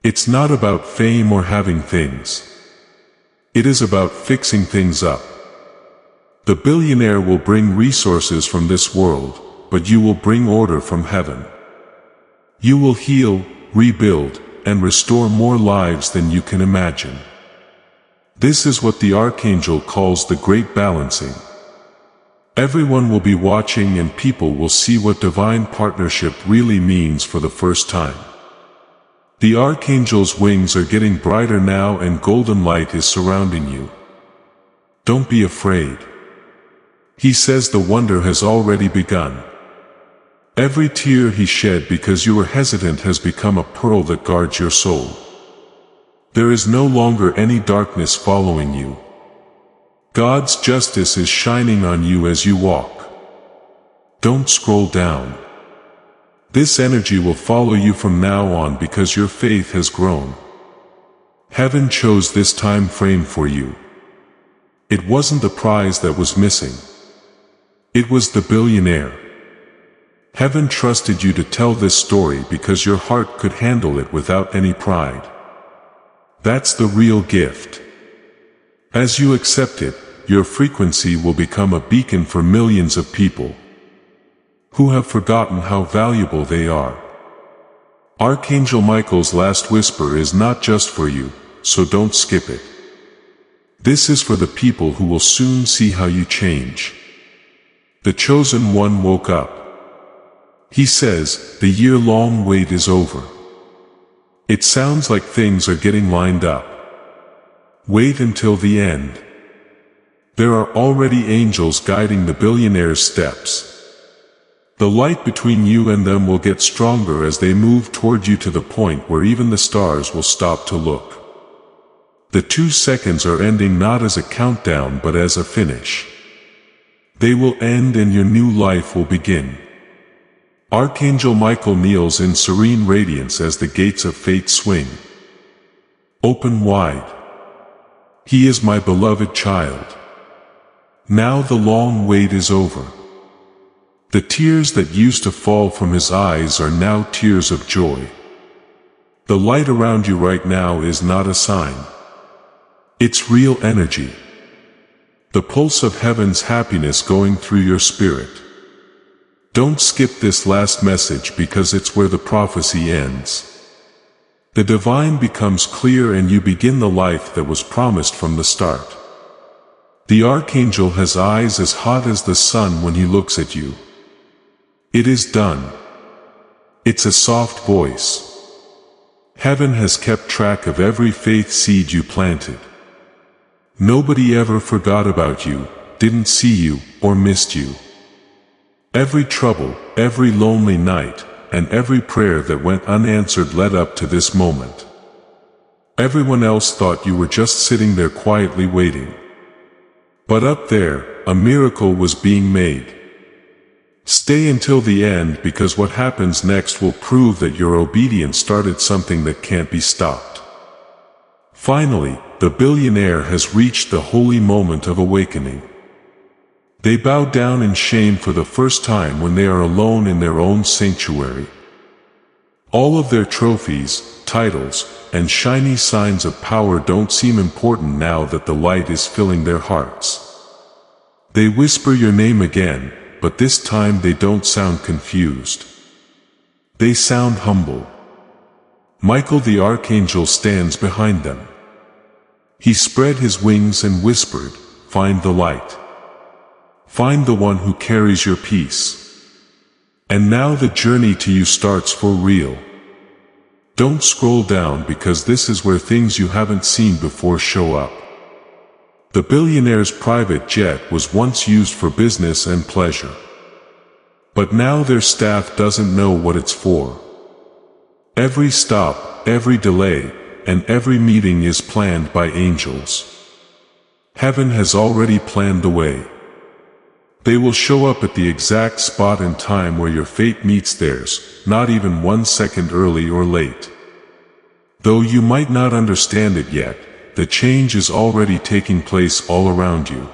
It's not about fame or having things. It is about fixing things up. The billionaire will bring resources from this world, but you will bring order from heaven. You will heal, rebuild, and restore more lives than you can imagine. This is what the Archangel calls the Great Balancing. Everyone will be watching and people will see what divine partnership really means for the first time. The Archangel's wings are getting brighter now and golden light is surrounding you. Don't be afraid. He says the wonder has already begun. Every tear he shed because you were hesitant has become a pearl that guards your soul. There is no longer any darkness following you. God's justice is shining on you as you walk. Don't scroll down. This energy will follow you from now on because your faith has grown. Heaven chose this time frame for you. It wasn't the prize that was missing. It was the billionaire. Heaven trusted you to tell this story because your heart could handle it without any pride. That's the real gift. As you accept it, your frequency will become a beacon for millions of people who have forgotten how valuable they are. Archangel Michael's last whisper is not just for you, so don't skip it. This is for the people who will soon see how you change. The chosen one woke up. He says, the year-long wait is over. It sounds like things are getting lined up. Wait until the end. There are already angels guiding the billionaire's steps. The light between you and them will get stronger as they move toward you to the point where even the stars will stop to look. The 2 seconds are ending not as a countdown but as a finish. They will end and your new life will begin. Archangel Michael kneels in serene radiance as the gates of fate swing open wide. He is my beloved child. Now the long wait is over. The tears that used to fall from his eyes are now tears of joy. The light around you right now is not a sign. It's real energy. The pulse of heaven's happiness going through your spirit. Don't skip this last message because it's where the prophecy ends. The divine becomes clear and you begin the life that was promised from the start. The Archangel has eyes as hot as the sun when he looks at you. It is done. It's a soft voice. Heaven has kept track of every faith seed you planted. Nobody ever forgot about you, didn't see you, or missed you. Every trouble, every lonely night, and every prayer that went unanswered led up to this moment. Everyone else thought you were just sitting there quietly waiting. But up there, a miracle was being made. Stay until the end because what happens next will prove that your obedience started something that can't be stopped. Finally, the billionaire has reached the holy moment of awakening. They bow down in shame for the first time when they are alone in their own sanctuary. All of their trophies, titles, and shiny signs of power don't seem important now that the light is filling their hearts. They whisper your name again, but this time they don't sound confused. They sound humble. Michael the Archangel stands behind them. He spread his wings and whispered, "Find the light. Find the one who carries your peace. And now the journey to you starts for real. Don't scroll down because this is where things you haven't seen before show up." The billionaire's private jet was once used for business and pleasure. But now their staff doesn't know what it's for. Every stop, every delay, and every meeting is planned by angels. Heaven has already planned the way. They will show up at the exact spot and time where your fate meets theirs, not even 1 second early or late. Though you might not understand it yet, the change is already taking place all around you.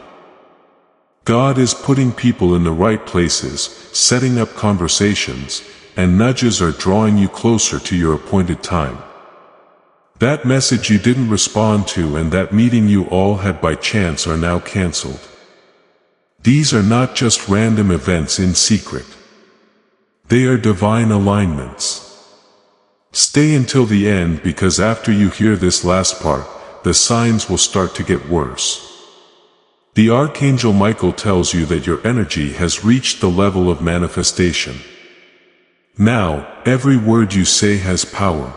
God is putting people in the right places, setting up conversations, and nudges are drawing you closer to your appointed time. That message you didn't respond to and that meeting you all had by chance are now canceled. These are not just random events in secret. They are divine alignments. Stay until the end, because after you hear this last part, the signs will start to get worse. The Archangel Michael tells you that your energy has reached the level of manifestation. Now, every word you say has power.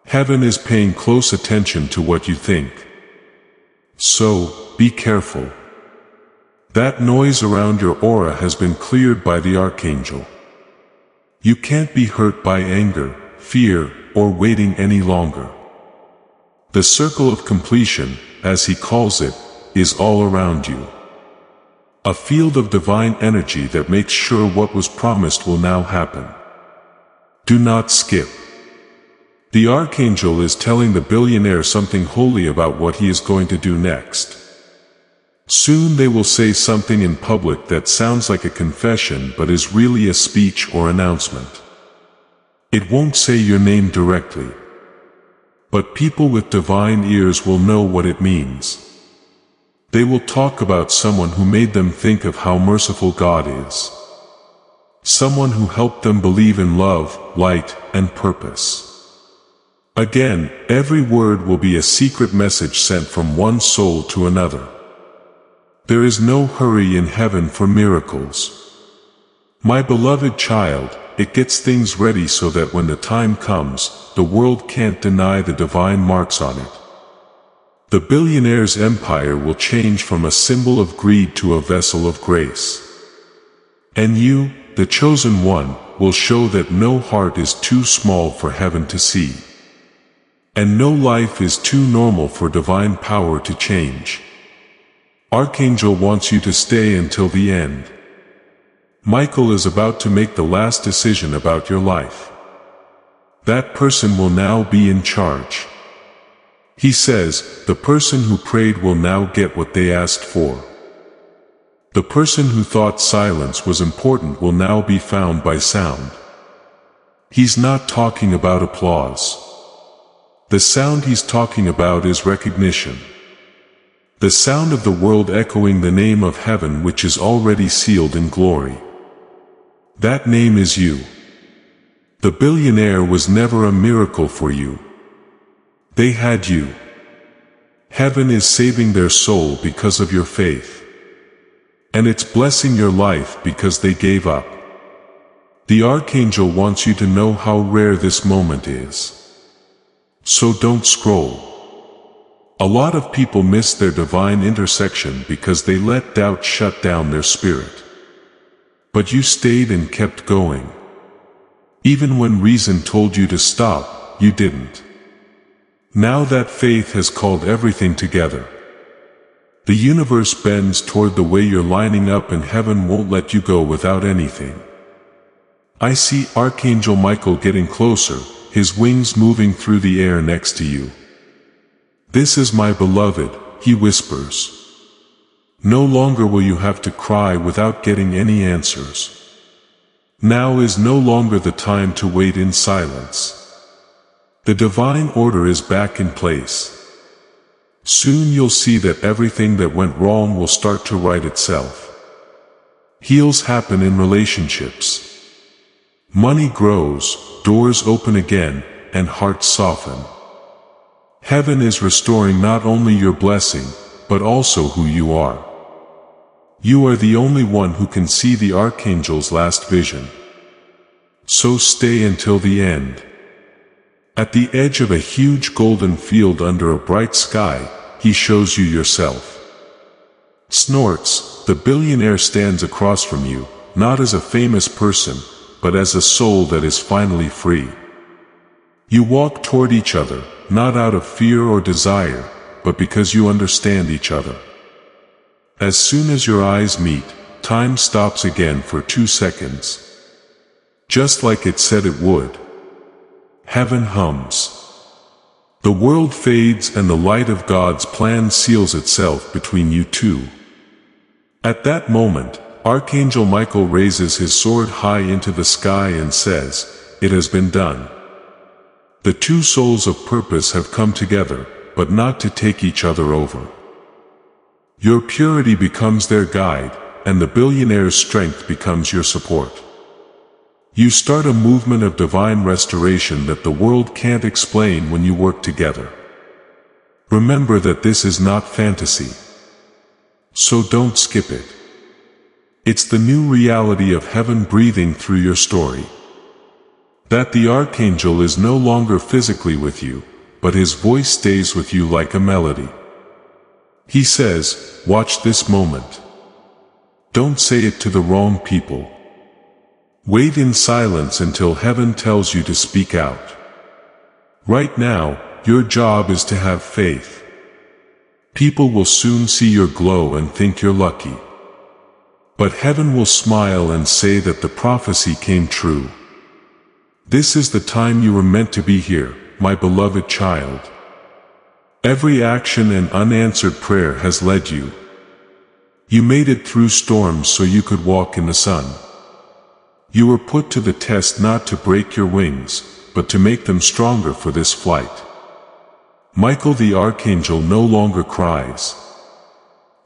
Heaven is paying close attention to what you think. So, be careful. That noise around your aura has been cleared by the Archangel. You can't be hurt by anger, fear, or waiting any longer. The circle of completion, as he calls it, is all around you. A field of divine energy that makes sure what was promised will now happen. Do not skip. The Archangel is telling the billionaire something holy about what he is going to do next. Soon they will say something in public that sounds like a confession but is really a speech or announcement. It won't say your name directly. But people with divine ears will know what it means. They will talk about someone who made them think of how merciful God is. Someone who helped them believe in love, light, and purpose. Again, every word will be a secret message sent from one soul to another. There is no hurry in heaven for miracles. My beloved child, it gets things ready so that when the time comes, the world can't deny the divine marks on it. The billionaire's empire will change from a symbol of greed to a vessel of grace. And you, the chosen one, will show that no heart is too small for heaven to see. And no life is too normal for divine power to change. Archangel wants you to stay until the end. Michael is about to make the last decision about your life. That person will now be in charge. He says, the person who prayed will now get what they asked for. The person who thought silence was important will now be found by sound. He's not talking about applause. The sound he's talking about is recognition. The sound of the world echoing the name of heaven, which is already sealed in glory. That name is you. The billionaire was never a miracle for you. They had you. Heaven is saving their soul because of your faith. And it's blessing your life because they gave up. The Archangel wants you to know how rare this moment is. So don't scroll. A lot of people miss their divine intersection because they let doubt shut down their spirit. But you stayed and kept going. Even when reason told you to stop, you didn't. Now that faith has called everything together. The universe bends toward the way you're lining up, and heaven won't let you go without anything. I see Archangel Michael getting closer, his wings moving through the air next to you. This is my beloved, he whispers. No longer will you have to cry without getting any answers. Now is no longer the time to wait in silence. The divine order is back in place. Soon you'll see that everything that went wrong will start to right itself. Heals happen in relationships. Money grows, doors open again, and hearts soften. Heaven is restoring not only your blessing, but also who you are. You are the only one who can see the Archangel's last vision. So stay until the end. At the edge of a huge golden field under a bright sky, he shows you yourself. Snorts, the billionaire stands across from you, not as a famous person, but as a soul that is finally free. You walk toward each other, not out of fear or desire, but because you understand each other. As soon as your eyes meet, time stops again for 2 seconds. Just like it said it would. Heaven hums. The world fades and the light of God's plan seals itself between you two. At that moment, Archangel Michael raises his sword high into the sky and says, "It has been done." The two souls of purpose have come together, but not to take each other over. Your purity becomes their guide, and the billionaire's strength becomes your support. You start a movement of divine restoration that the world can't explain when you work together. Remember that this is not fantasy. So don't skip it. It's the new reality of heaven breathing through your story. That the Archangel is no longer physically with you, but his voice stays with you like a melody. He says, "Watch this moment. Don't say it to the wrong people. Wait in silence until heaven tells you to speak out. Right now, your job is to have faith. People will soon see your glow and think you're lucky. But heaven will smile and say that the prophecy came true. This is the time you were meant to be here, my beloved child. Every action and unanswered prayer has led you. You made it through storms so you could walk in the sun. You were put to the test not to break your wings, but to make them stronger for this flight." Michael the Archangel no longer cries.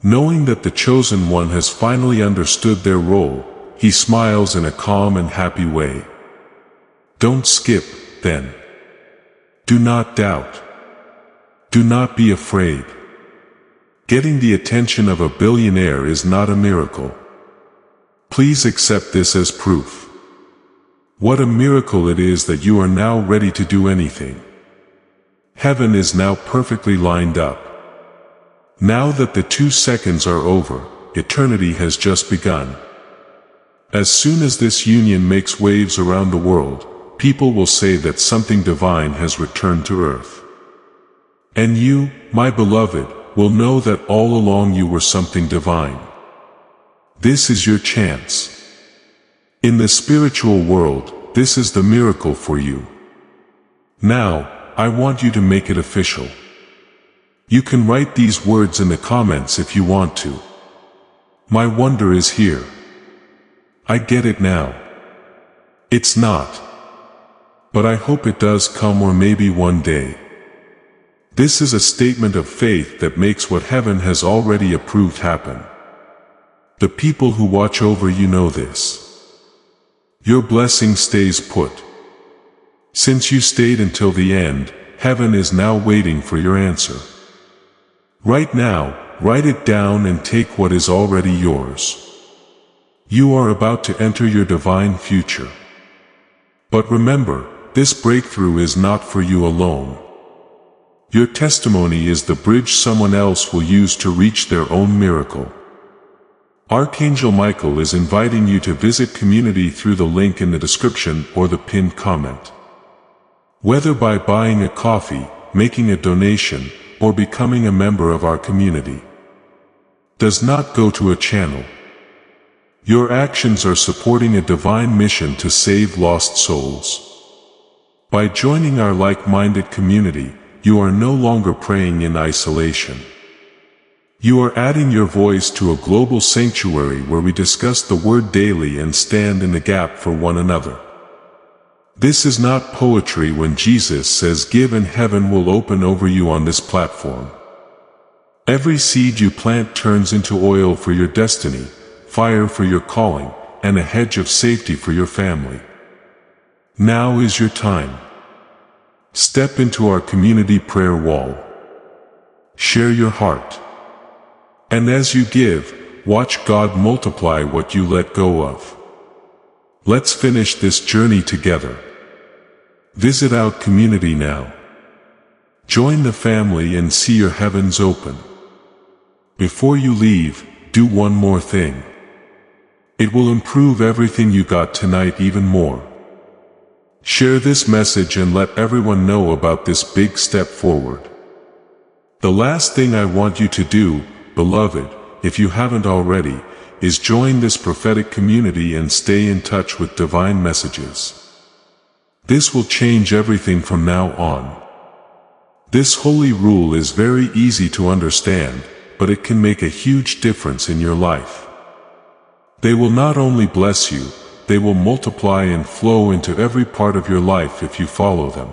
Knowing that the chosen one has finally understood their role, he smiles in a calm and happy way. Don't skip, then. Do not doubt. Do not be afraid. Getting the attention of a billionaire is not a miracle. Please accept this as proof. What a miracle it is that you are now ready to do anything. Heaven is now perfectly lined up. Now that the 2 seconds are over, eternity has just begun. As soon as this union makes waves around the world, people will say that something divine has returned to earth. And you, my beloved, will know that all along you were something divine. This is your chance. In the spiritual world, this is the miracle for you. Now, I want you to make it official. You can write these words in the comments if you want to. My wonder is here. I get it now. It's not. But I hope it does come, or maybe one day. This is a statement of faith that makes what heaven has already approved happen. The people who watch over you know this. Your blessing stays put. Since you stayed until the end, heaven is now waiting for your answer. Right now, write it down and take what is already yours. You are about to enter your divine future. But remember, this breakthrough is not for you alone. Your testimony is the bridge someone else will use to reach their own miracle. Archangel Michael is inviting you to visit community through the link in the description or the pinned comment. Whether by buying a coffee, making a donation, or becoming a member of our community, does not go to a channel. Your actions are supporting a divine mission to save lost souls. By joining our like-minded community, you are no longer praying in isolation. You are adding your voice to a global sanctuary where we discuss the Word daily and stand in the gap for one another. This is not poetry when Jesus says give and heaven will open over you on this platform. Every seed you plant turns into oil for your destiny, fire for your calling, and a hedge of safety for your family. Now is your time. Step into our community prayer wall. Share your heart. And as you give, watch God multiply what you let go of. Let's finish this journey together. Visit our community now. Join the family and see your heavens open. Before you leave, do one more thing. It will improve everything you got tonight even more. Share this message and let everyone know about this big step forward. The last thing I want you to do, beloved, if you haven't already, is join this prophetic community and stay in touch with divine messages. This will change everything from now on. This holy rule is very easy to understand, but it can make a huge difference in your life. They will not only bless you, they will multiply and flow into every part of your life if you follow them.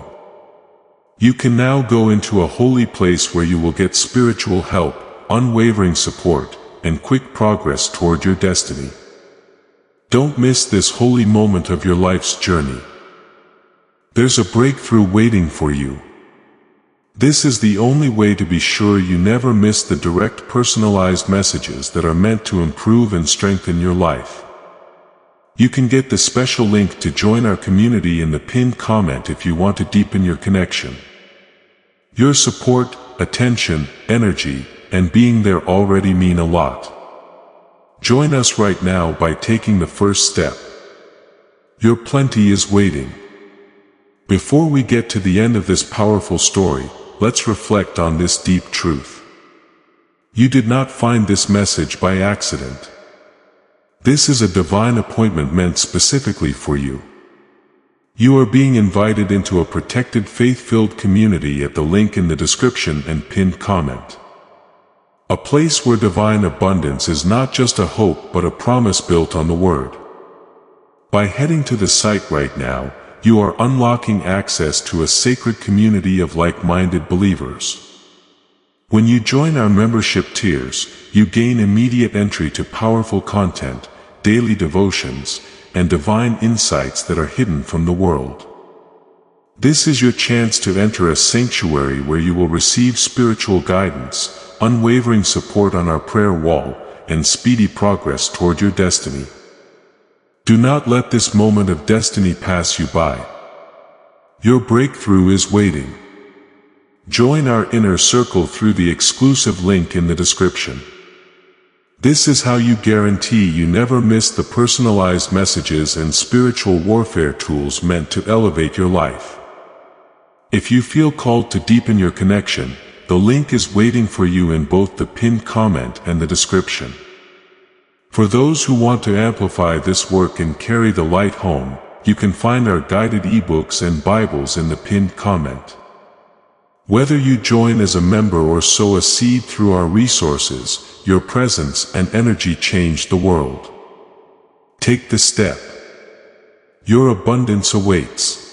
You can now go into a holy place where you will get spiritual help, unwavering support, and quick progress toward your destiny. Don't miss this holy moment of your life's journey. There's a breakthrough waiting for you. This is the only way to be sure you never miss the direct personalized messages that are meant to improve and strengthen your life. You can get the special link to join our community in the pinned comment if you want to deepen your connection. Your support, attention, energy, and being there already mean a lot. Join us right now by taking the first step. Your plenty is waiting. Before we get to the end of this powerful story, let's reflect on this deep truth. You did not find this message by accident. This is a divine appointment meant specifically for you. You are being invited into a protected faith-filled community at the link in the description and pinned comment. A place where divine abundance is not just a hope but a promise built on the Word. By heading to the site right now, you are unlocking access to a sacred community of like-minded believers. When you join our membership tiers, you gain immediate entry to powerful content, daily devotions, and divine insights that are hidden from the world. This is your chance to enter a sanctuary where you will receive spiritual guidance, unwavering support on our prayer wall, and speedy progress toward your destiny. Do not let this moment of destiny pass you by. Your breakthrough is waiting. Join our inner circle through the exclusive link in the description. This is how you guarantee you never miss the personalized messages and spiritual warfare tools meant to elevate your life. If you feel called to deepen your connection, the link is waiting for you in both the pinned comment and the description. For those who want to amplify this work and carry the light home, you can find our guided ebooks and Bibles in the pinned comment. Whether you join as a member or sow a seed through our resources, your presence and energy change the world. Take the step. Your abundance awaits.